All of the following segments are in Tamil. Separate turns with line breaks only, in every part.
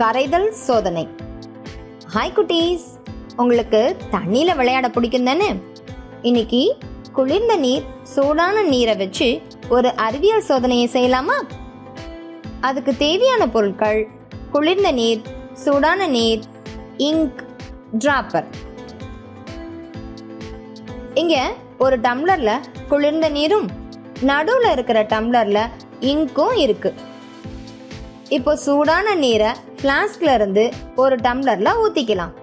கரைதல் சோதனை. ஹாய் குட்டீஸ், உங்களுக்கு தண்ணியில் விளையாட பிடிக்கும் தானே? இன்னைக்கு குளிர்ந்த நீர், சூடான நீரை வச்சு ஒரு அறிவியல் சோதனையை செய்யலாமா? அதுக்கு தேவையான பொருட்கள்: குளிர்ந்த நீர், சூடான நீர், இங்க், டிராப்பர். இங்க ஒரு டம்ளர்ல குளிர்ந்த நீரும் நடுவில் இருக்கிற டம்ளர்ல இங்கும் இருக்கு. இப்போ சூடான நீரை ஃப்ளாஸ்க்ல இருந்து ஒரு டம்ளர்ல ஊத்திக்கலாம்.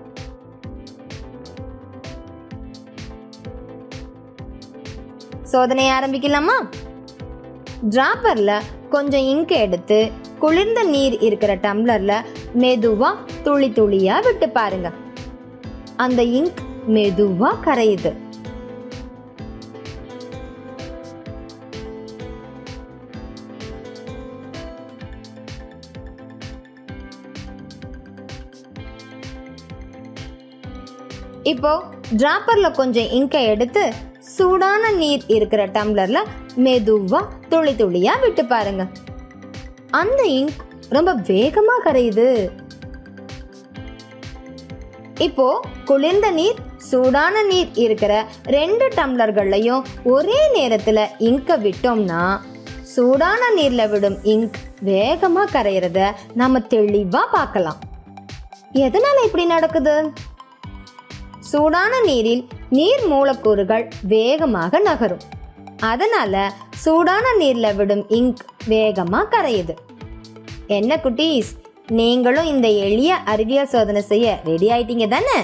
சோதனையை ஆரம்பிக்கலாமா? டிராப்பர்ல கொஞ்சம் இங்க் எடுத்து குளிர்ந்த நீர் இருக்கிற டம்ளர்ல மெதுவா துளி துளியா விட்டு பாருங்க. அந்த இங்க் மெதுவா கரையுது. இப்போ டிராப்பர்ல கொஞ்சம் இங்கை எடுத்து சூடான நீர் இருக்கிற டம்ளர்ல மெதுவா துளி துளியா விட்டு பாருங்க. அந்த இங்க் ரொம்ப வேகமா கரையுது. இப்போ குளிர்ந்த நீர், சூடான நீர் இருக்கிற 2 டம்ளர்கள்லையும் ஒரே நேரத்துல இங்க விட்டோம்னா சூடான நீர்ல விடும் இங்க் வேகமா கரையிறத நாம தெளிவா பார்க்கலாம். எதனால இப்படி நடக்குது? சூடான நீரில் நீர் மூலக்கூறுகள் வேகமாக நகரும். அதனால சூடான நீர்ல விடும் இங்க் வேகமா கரையுது. என்ன குட்டீஸ், நீங்களும் இந்த எளிய அறிவியல் சோதனை செய்ய ரெடி ஆயிட்டீங்க தானே?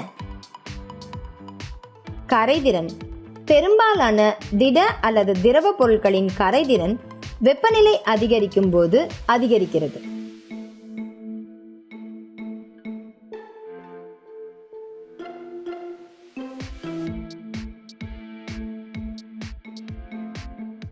கரைதிறன். பெரும்பாலான திட அல்லது திரவ பொருட்களின் கரைதிறன் வெப்பநிலை அதிகரிக்கும் போது அதிகரிக்கிறது.